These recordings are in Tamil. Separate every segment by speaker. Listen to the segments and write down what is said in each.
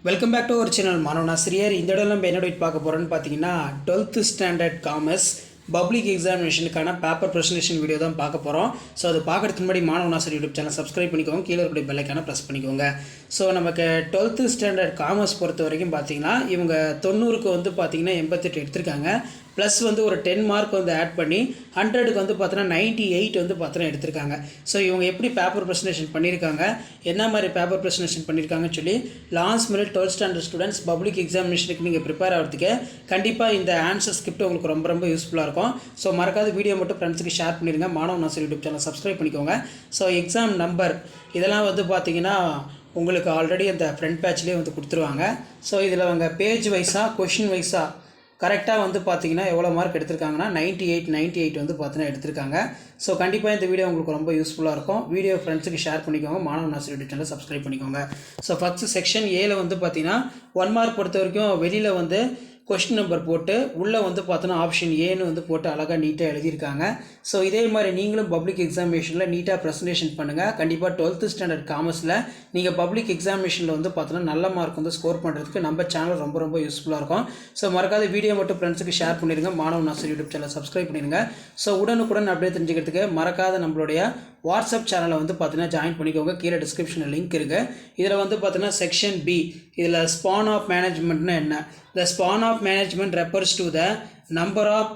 Speaker 1: Welcome back to our channel மாணவன் ஆசிரியர். இந்த இடம் நம்ம என்ன பார்க்க போகிறோன்னு பார்த்தீங்கன்னா 12th ஸ்டாண்டர்ட் காமர்ஸ் பப்ளிக் எக்ஸாமினேஷனுக்கான பேப்பர் ப்ரெசன்டேஷன் வீடியோ தான் பார்க்க போகிறோம். ஸோ அது பார்க்குறதுக்கு முன்னாடி மாணவன் ஆசிரியர் யூடியூப் சேனல் சப்ஸ்கிரைப் பண்ணிக்கோங்க, கீழே இருக்கக்கூடிய பெல்லைக்கான ப்ரெஸ் பண்ணிக்கோங்க. ஸோ நமக்கு 12th ஸ்டாண்டர்ட் காமர்ஸ் பொறுத்த வரைக்கும் பார்த்தீங்கன்னா இவங்க 90க்கு வந்து பார்த்தீங்கன்னா 88 எடுத்திருக்காங்க. ப்ளஸ் வந்து ஒரு 10 மார்க் வந்து ஆட் பண்ணி 100க்கு வந்து பார்த்தீங்கன்னா 98 வந்து பார்த்தீங்கன்னா எடுத்திருக்காங்க. ஸோ இவங்க எப்படி பேப்பர் ப்ரெசன்டேஷன் பண்ணியிருக்காங்க, என்ன மாதிரி பேப்பர் ப்ரெசன்டேஷன் பண்ணியிருக்காங்கன்னு சொல்லி last minute 12th standard students public எக்ஸாமினேஷனுக்கு நீங்கள் ப்ரிப்பேர் ஆகிறதுக்கு கண்டிப்பாக இந்த ஆன்சர் ஸ்கிரிப்ட் உங்களுக்கு ரொம்ப யூஸ்ஃபுல்லாக இருக்கும். ஸோ மறக்காத வீடியோ மட்டும் ஃப்ரெண்ட்ஸுக்கு ஷேர் பண்ணிடுங்க. மாணவன் ஆசிரியர் யூடியூப் சேனல் சப்ஸ்கிரைப் பண்ணிக்கோங்க. ஸோ எக்ஸாம் நம்பர் இதெல்லாம் வந்து பார்த்தீங்கன்னா உங்களுக்கு ஆல்ரெடி அந்த ஃப்ரண்ட் பேட்ச்லேயே வந்து கொடுத்துருவாங்க. ஸோ இதில் அவங்க பேஜ் வைஸாக கொஷின் வைஸாக கரெக்டாக வந்து பார்த்தீங்கன்னா எவ்வளோ மார்க் எடுத்திருக்காங்கன்னா 98 வந்து பார்த்தீங்கன்னா எடுத்திருக்காங்க. ஸோ கண்டிப்பாக இந்த வீடியோ உங்களுக்கு ரொம்ப யூஸ்ஃபுல்லாக இருக்கும். வீடியோ ஃப்ரெண்ட்ஸுக்கு ஷேர் பண்ணிக்கோங்க, மாணவன் ஆசிரியர் யூடியூப் சேனல் சப்ஸ்கிரைப் பண்ணிக்கோங்க. ஸோ ஃபஸ்ட்டு செக்ஷன் ஏல வந்து பார்த்தீங்கன்னா 1 மார்க் பொறுத்த வரைக்கும் வெளியில் வந்து கொஸ்டின் நம்பர் போட்டு உள்ளே வந்து பார்த்தோன்னா ஆப்ஷன் ஏன்னு வந்து போட்டு அழகாக நீட்டாக எழுதியிருக்காங்க. ஸோ இதே மாதிரி நீங்களும் பப்ளிக் எக்ஸாமினேஷனில் நீட்டாக ப்ரெசன்டேஷன் பண்ணுங்கள். கண்டிப்பாக 12th ஸ்டாண்டர்ட் காமர்ஸில் நீங்கள் பப்ளிக் எக்ஸாமினேஷனில் வந்து பார்த்தோன்னா நல்ல மார்க் வந்து ஸ்கோர் பண்ணுறதுக்கு நம்ம சேனல் ரொம்ப யூஸ்ஃபுல்லாக இருக்கும். ஸோ மறக்காத வீடியோ மட்டும் ஃப்ரெண்ட்ஸுக்கு ஷேர் பண்ணிடுங்க, மாணவன் ஆசிரியர் யூடியூப் சேனல் சப்ஸ்கிரைப் பண்ணிடுங்க. ஸோ உடனுக்குடன் அப்படியே தெரிஞ்சுக்கிறதுக்கு மறக்காத நம்மளுடைய வாட்ஸ்அப் சேனலை வந்து பார்த்தீங்கன்னா ஜாயின் பண்ணிக்கோங்க. கீழே டிஸ்கிரிப்ஷனில் லிங்க் இருக்குது. இதில் வந்து பார்த்தீங்கன்னா செக்ஷன் பி, இதில் ஸ்பான் ஆஃப் மேனேஜ்மெண்ட்னா என்ன, the span of management refers to the number of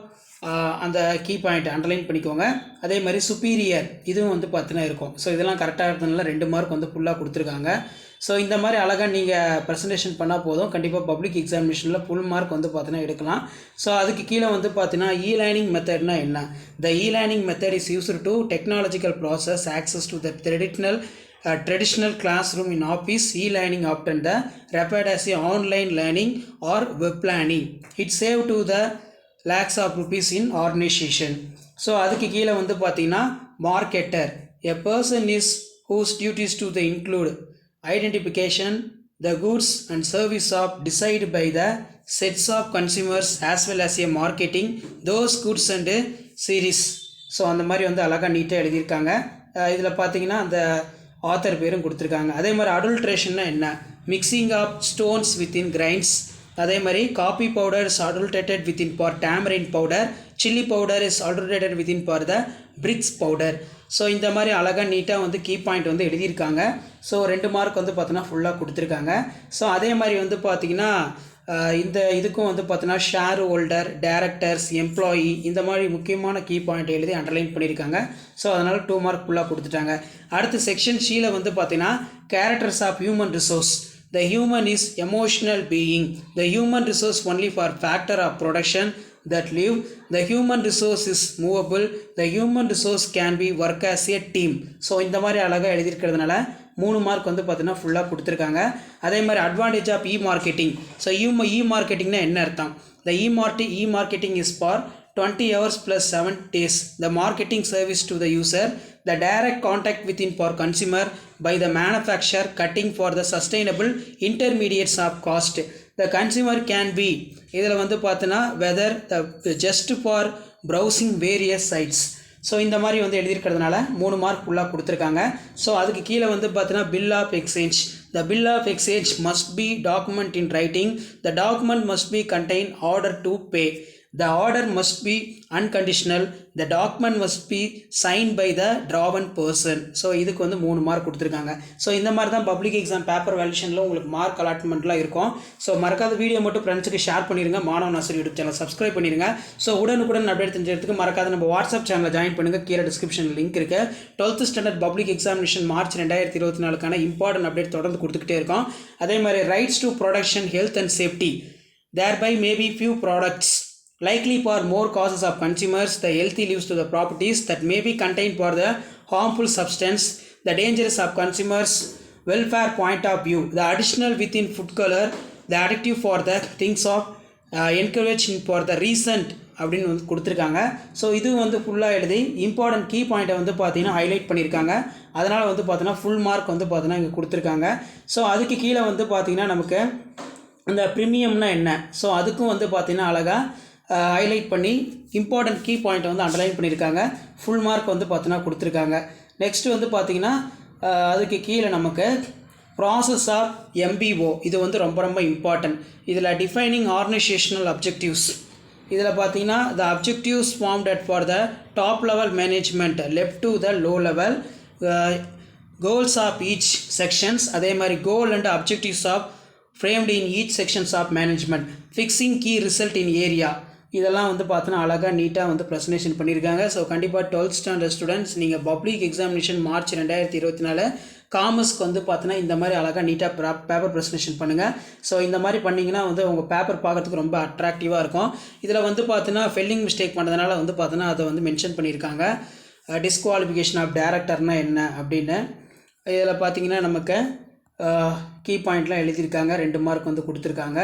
Speaker 1: அந்த கீ பாயிண்ட் அண்டர்லைன் பண்ணிக்கோங்க. அதே மாதிரி சுப்பீரியர் இதுவும் வந்து பார்த்தீங்கன்னா இருக்கும். ஸோ இதெல்லாம் கரெக்டாக இருந்ததுனால 2 மார்க் வந்து ஃபுல்லாக கொடுத்துருக்காங்க. ஸோ இந்த மாதிரி அழகாக நீங்கள் ப்ரெசன்டேஷன் பண்ணால் போதும், கண்டிப்பாக பப்ளிக் எக்ஸாமினேஷனில் ஃபுல் மார்க் வந்து பார்த்தீங்கன்னா எடுக்கலாம். ஸோ அதுக்கு கீழே வந்து பார்த்தீங்கன்னா லேர்னிங் மெத்தட்னா என்ன, the learning method is used to technological process access to the traditional classroom in office. E-learning often the referred as a online learning or web learning. It saved to the lakhs of rupees in organization. So அதுக்கு கீழே வந்து பார்த்தீங்கன்னா marketer, a person is whose duties to the include identification the goods and service of decided by the sets of consumers as well as a marketing those goods and series. So அந்த மாதிரி வந்து அழகாக நீட்டாக எழுதியிருக்காங்க. இதில் பார்த்தீங்கன்னா அந்த ஆத்தர் பேரும் கொடுத்துருக்காங்க. அதே மாதிரி அடல்ட்ரேஷன்னா என்ன, mixing of stones within grains. அதே மாதிரி coffee powder is adulterated within for tamarind powder, chilli powder is adulterated within for the bricks powder. So இந்த மாதிரி அழகாக நீட்டாக வந்து கீ பாயிண்ட் வந்து எழுதியிருக்காங்க. ஸோ 2 மார்க் வந்து பார்த்தீங்கன்னா ஃபுல்லாக கொடுத்துருக்காங்க. ஸோ அதே மாதிரி வந்து பார்த்திங்கன்னா இந்த இதுக்கும் வந்து பார்த்தீங்கன்னா ஷேர் ஹோல்டர், டைரக்டர்ஸ், எம்ப்ளாயி இந்த மாதிரி முக்கியமான கீ பாயிண்ட் எழுதி அண்டர்லைன் பண்ணியிருக்காங்க. ஸோ அதனால் 2 மார்க் ஃபுல்லாக கொடுத்துட்டாங்க. அடுத்து செக்ஷன் சியில் வந்து பார்த்தீங்கன்னா characters of human resource. The human is emotional being. The human resource only for factor of production that live. The human resource is movable. The human resource can be work as a team. So இந்த மாதிரி அழகாக எழுதியிருக்கிறதுனால 3 மார்க் வந்து பார்த்தீங்கன்னா ஃபுல்லாக கொடுத்துருக்காங்க. அதே மாதிரி அட்வான்டேஜ் ஆஃப் மார்க்கெட்டிங். ஸோ மார்க்கெட்டிங்னா என்ன அர்த்தம், the marketing is for 20 hours plus 7 days. The marketing service to the user, the direct contact within for consumer by the manufacturer cutting for the sustainable intermediates of cost. The consumer can be இதில் வந்து பார்த்தீங்கன்னா whether the just for browsing various sites. So இந்த மாதிரி வந்து எழுதியிருக்கிறதுனால 3 மார்க் ஃபுல்லாக கொடுத்துருக்காங்க. ஸோ அதுக்கு கீழே வந்து பார்த்தீங்கன்னா bill of exchange. The bill of exchange must be document in writing. The document must be contain order to pay. The order must be unconditional. The document must be signed by the drawn person. So இதுக்கு வந்து 3 மார்க் கொடுத்துருக்காங்க. ஸோ இந்த மாதிரி தான் பப்ளிக் எக்ஸாம் பேப்பர் வேல்யூஷனில் உங்களுக்கு மார்க் அலாட்மெண்ட்லாம் இருக்கும். ஸோ மறக்காத வீடியோ மட்டும் ஃப்ரெண்ட்ஸுக்கு ஷேர் பண்ணிடுங்க, மாணவன் ஆசிரியர் யூடியூப் சேனல் சப்ஸ்கிரைப் பண்ணிடுங்க. ஸோ உடனுக்குடன் அப்டேட் தெரிஞ்சதுக்கு மறக்காத நம்ம வாட்ஸ்அப் சேனலில் ஜாயின் பண்ணுங்கள், கீழே டிஸ்கிரிப்ஷன் லிங்க் இருக்குது. 12th standard public examination March 2024 important update தொடர்ந்து கொடுத்துக்கிட்டே இருக்கோம். அதே மாதிரி rights to production health and safety. Thereby may be few products likely for more causes of consumers. The healthy leaves to the properties that may be contained for the harmful substance. The dangers of consumers welfare point of view. The additional within food color. The additive for the things of encouraging for the recent அப்படின்னு வந்து கொடுத்துருக்காங்க. ஸோ இது வந்து ஃபுல்லாக எழுதி இம்பார்ட்டன்ட் கீ பாயிண்ட்டை வந்து பார்த்தீங்கன்னா ஹைலைட் பண்ணியிருக்காங்க. அதனால் வந்து பார்த்தீங்கன்னா ஃபுல் மார்க் வந்து பார்த்தீங்கன்னா இங்கே கொடுத்துருக்காங்க. ஸோ அதுக்கு கீழே வந்து பார்த்தீங்கன்னா நமக்கு இந்த ப்ரீமியம்னா என்ன, ஸோ அதுக்கும் வந்து பார்த்தீங்கன்னா அழகாக ஹைலைட் பண்ணி இம்பார்ட்டன்ட் கீ பாயிண்ட்டை வந்து அண்டர்லைன் பண்ணியிருக்காங்க. ஃபுல் மார்க் வந்து பார்த்தீங்கன்னா கொடுத்துருக்காங்க. நெக்ஸ்ட்டு வந்து பார்த்திங்கன்னா அதுக்கு கீழே நமக்கு ப்ராசஸ் ஆஃப் MBO இது வந்து ரொம்ப ரொம்ப இம்பார்ட்டன்ட். இதில் டிஃபைனிங் ஆர்கனைசேஷனல் அப்ஜெக்டிவ்ஸ் இதில் பார்த்தீங்கன்னா the objectives formed at for the top level management left to the low level goals of each sections அதே மாதிரி goal and objectives of framed in each sections of management fixing key result in area இதெல்லாம் வந்து பார்த்தோன்னா அழகாக நீட்டாக வந்து ப்ரெசன்டேஷன் பண்ணியிருக்காங்க. ஸோ கண்டிப்பாக 12th ஸ்டாண்டர்ட் ஸ்டூடெண்ட்ஸ் நீங்கள் பப்ளிக் எக்ஸாமினேஷன் மார்ச் 2024 காமர்ஸ்க்கு வந்து பார்த்தோன்னா இந்த மாதிரி அழகாக நீட்டாக பேப்பர் ப்ரெசன்டேஷன் பண்ணுங்கள். ஸோ இந்த மாதிரி பண்ணிங்கன்னா வந்து உங்கள் பேப்பர் பார்க்குறதுக்கு ரொம்ப அட்ராக்டிவாக இருக்கும். இதில் வந்து பார்த்தீங்கன்னா ஃபெல்லிங் மிஸ்டேக் பண்ணதுனால வந்து பார்த்தோன்னா அதை வந்து மென்ஷன் பண்ணியிருக்காங்க. டிஸ்குவாலிஃபிகேஷன் ஆஃப் டேரக்டர்னால் என்ன அப்படின்னு இதில் பார்த்தீங்கன்னா நமக்கு கீ பாயிண்ட்லாம் எழுதியிருக்காங்க. 2 மார்க் வந்து கொடுத்துருக்காங்க.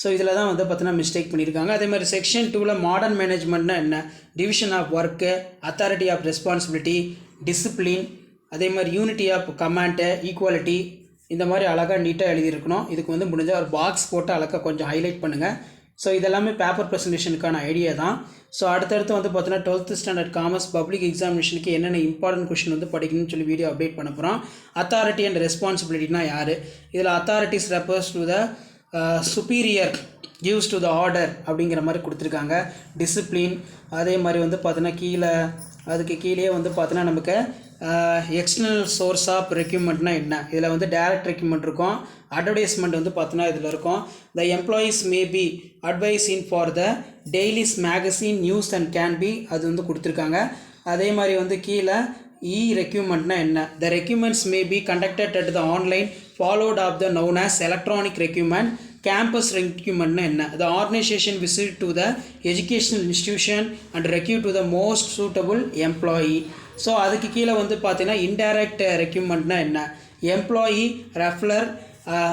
Speaker 1: ஸோ இதில் தான் வந்து பார்த்தீங்கன்னா மிஸ்டேக் பண்ணியிருக்காங்க. அதே மாதிரி செக்ஷன் 2ல் மாடர்ன் மேனேஜ்மெண்ட்னா என்ன, division of work, authority of responsibility, discipline, அதே மாதிரி யூனிட்டி ஆஃப் கமாண்டு, ஈக்குவாலிட்டி இந்த மாதிரி அழகாக நீட்டாக எழுதியிருக்கணும். இதுக்கு வந்து முடிஞ்சால் ஒரு பாக்ஸ் போட்டு அழகாக கொஞ்சம் ஹைலைட் பண்ணுங்கள். ஸோ இதெல்லாமே பேப்பர் ப்ரெசன்டேஷனுக்கான ஐடியா தான். ஸோ அடுத்தடுத்து வந்து பார்த்தீங்கன்னா 12th ஸ்டாண்டர்ட் காமர்ஸ் பப்ளிக் எக்ஸாமினேஷனுக்கு என்னென்ன இம்பார்ட்டன்ட் கொஷின் வந்து படிக்கணும்னு சொல்லி வீடியோ அப்டேட் பண்ண போகிறோம். அத்தாரிட்டி அண்ட் ரெஸ்பான்சிபிலிட்டினா யார், இதில் authorities refers to the superior gives to the order அப்படிங்கிற மாதிரி கொடுத்துருக்காங்க. டிசிப்ளின் அதே மாதிரி வந்து பார்த்தோன்னா அதுக்கு கீழே வந்து பார்த்தோன்னா நமக்கு எக்ஸ்டர்னல் சோர்ஸ் ஆஃப் ரெக்யூப்மெண்ட்னா என்ன, இதில் வந்து டைரக்ட் ரெக்யூப்மெண்ட் இருக்கும். அட்வர்டைஸ்மெண்ட் வந்து பார்த்தோன்னா இதில் இருக்கும். The employees may be advise in for the dailies magazine news and can be அது வந்து கொடுத்துருக்காங்க. அதே மாதிரி வந்து கீழே ரெக்யூப்மெண்ட்னா என்ன, the recruitments may be conducted at the online followed of the known as electronic recruitment. Campus ரெக்யூப்மெண்ட்னா என்ன, the organisation visit to the educational institution and recruit to the most suitable employee. So அதுக்கு கீழே வந்து பார்த்தீங்கன்னா இன்டைரக்ட் ரெக்யூப்மெண்ட்னா என்ன, எம்ப்ளாயி ரெஃபரர்.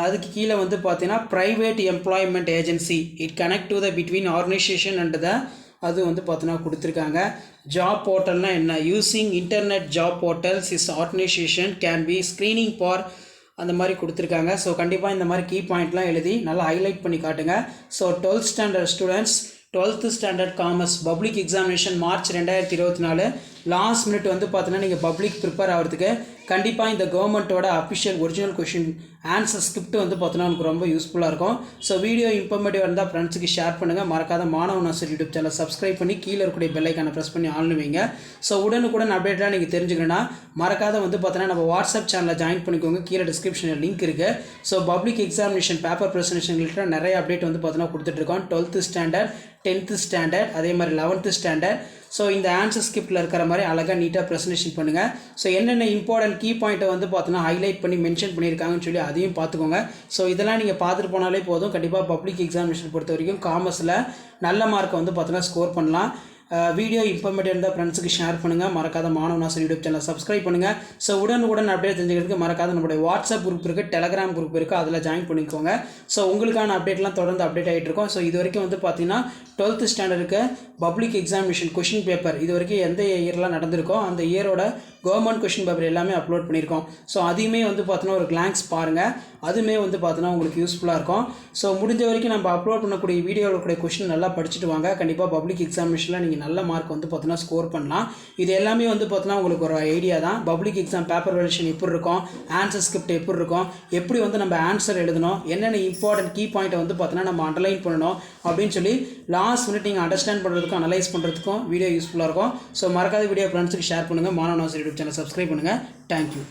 Speaker 1: அதுக்கு கீழே வந்து பார்த்தீங்கன்னா private employment agency it connect to the between organisation and the அது வந்து பார்த்தீங்கன்னா கொடுத்துருக்காங்க. ஜாப் போர்ட்டல்னால் என்ன, using internet job portals is organisation can be screening for அந்த மாதிரி கொடுத்துருக்காங்க. ஸோ கண்டிப்பாக இந்த மாதிரி கீ பாயிண்ட்லாம் எழுதி நல்லா ஹைலைட் பண்ணி காட்டுங்க. So 12th standard students 12th standard commerce public examination March 2024 last minute வந்து பார்த்தீங்கன்னா நீங்கள் பப்ளிக் ப்ரிப்பேர் ஆகிறதுக்கு கண்டிப்பாக இந்த கவர்மெண்ட்டோட official original question answer script வந்து பார்த்தீங்கன்னா உங்களுக்கு ரொம்ப யூஸ்ஃபுல்லாக இருக்கும். ஸோ வீடியோ இன்ஃபர்மேட்டிவ் இருந்தால் ஃப்ரெண்ட்ஸுக்கு ஷேர் பண்ணுங்கள். மறக்காத மாணவ நாசர் யூடியூப் சேனல் சப்ஸ்கிரைப் பண்ணி கீழே இருக்கக்கூடிய பெல் ஐக்கானை ப்ரெஸ் பண்ணி ஆன் வைங்க. ஸோ உடனுக்குடன் அப்டேட்லாம் நீங்கள் தெரிஞ்சுக்கணும்னா மறக்காத வந்து பார்த்தீங்கன்னா நம்ம வாட்ஸ்அப் சேனலில் ஜாயின் பண்ணிக்கோங்க. கீழே டிஸ்கிரிப்ஷனில் லிங்க் இருக்குது. So public examination paper presentation related நிறைய அப்டேட் வந்து பார்த்தீங்கன்னா கொடுத்துட்ருக்கோம். 12th ஸ்டாண்டர்ட் 10th ஸ்டாண்டர்ட் அதே மாதிரி 11th ஸ்டாண்டர்ட். ஸோ இந்த ஆன்சர் ஸ்கிரிப்டில் இருக்கிற மாதிரி அழகாக நீட்டாக ப்ரெசன்டேஷன் பண்ணுங்கள். ஸோ என்னென்ன இம்பார்ட்டன்ட் கீ பாயிண்ட்டை வந்து பார்த்தோன்னா ஹைலைட் பண்ணி மென்ஷன் பண்ணியிருக்காங்கன்னு சொல்லி அதையும் பார்த்துக்கோங்க. ஸோ இதெல்லாம் நீங்கள் பார்த்துட்டு போனாலே போதும். கண்டிப்பாக பப்ளிக் எக்ஸாமினேஷன் பொறுத்த வரைக்கும் காமர்ஸில் நல்ல மார்க்கை வந்து பார்த்தோன்னா ஸ்கோர் பண்ணலாம். வீடியோ இன்ஃபர்மேட்டிவ் இருந்தால் ஃப்ரெண்ட்ஸுக்கு ஷேர் பண்ணுங்கள். மறக்காத மாணவ நாசர் யூடியூப் சேனல் சப்ஸ்கிரைப் பண்ணுங்கள். ஸோ உடனுக்குடன் அப்டேட் தெரிஞ்சுக்கிறதுக்கு மறக்காத நம்மளுடைய வாட்ஸ்அப் குரூப் இருக்குது, டெலகிராம் குரூப் இருக்குது, அதில் ஜாயின் பண்ணிக்கோங்க. ஸோ உங்களுக்கான அப்டேட்லாம் தொடர்ந்து அப்டேட் ஆகிட்டு இருக்கும். ஸோ இது வரைக்கும் வந்து பார்த்தீங்கன்னா 12th ஸ்டாண்டர்டுக்கு பப்ளிக் எக்ஸாமினேஷன் கொஷின் பேப்பர் இது வரைக்கும் எந்த இயர்லாம் நடந்திருக்கோ அந்த இயரோட கவர்மெண்ட் கொஷின் பேப்பர் எல்லாமே அப்லோட் பண்ணியிருக்கோம். ஸோ அதையுமே வந்து பார்த்தோன்னா ஒரு கிளான்ஸ் பாருங்கள். அதுவுமே வந்து பார்த்தோன்னா உங்களுக்கு யூஸ்ஃபுல்லாக இருக்கும். ஸோ முடிஞ்ச வரைக்கும் நம்ம அப்லோட் பண்ணக்கூடிய வீடியோவில் கூட கொஷின் நல்லா படிச்சுட்டு வாங்க. கண்டிப்பாக பப்ளிக் எக்ஸாமினேஷனில் நீங்கள் நல்ல மார்க் வந்து பார்த்தோன்னா ஸ்கோர் பண்ணலாம். இது எல்லாமே வந்து பார்த்தோன்னா உங்களுக்கு ஒரு ஐடியா தான். பப்ளிக் எக்ஸாம் பேப்பர் வேல்யூஷன் எப்படி இருக்கும், ஆன்சர் ஸ்கிரிப்ட் எப்படி இருக்கும், எப்படி வந்து நம்ம ஆன்சர் எழுதணும், என்னென்ன இம்பார்ட்டன்ட் கீ பாயிண்ட்டை வந்து பார்த்தோன்னா நம்ம அண்டர்லைன் பண்ணணும் அப்படின்னு சொல்லி லாஸ்ட் மினிட் நீங்கள் அண்டர்ஸ்டாண்ட் பண்ணுறதுக்கும் அனலைஸ் பண்ணுறதுக்கும் வீடியோ யூஸ்ஃபுல்லாக இருக்கும். ஸோ மறக்காத வீடியோ ஃப்ரெண்ட்ஸுக்கு ஷேர் பண்ணுங்கள். மாணவ நாசர் யூடியூப் சேனல் சப்ஸ்கிரைப் பண்ணுங்கள். தேங்க்யூ.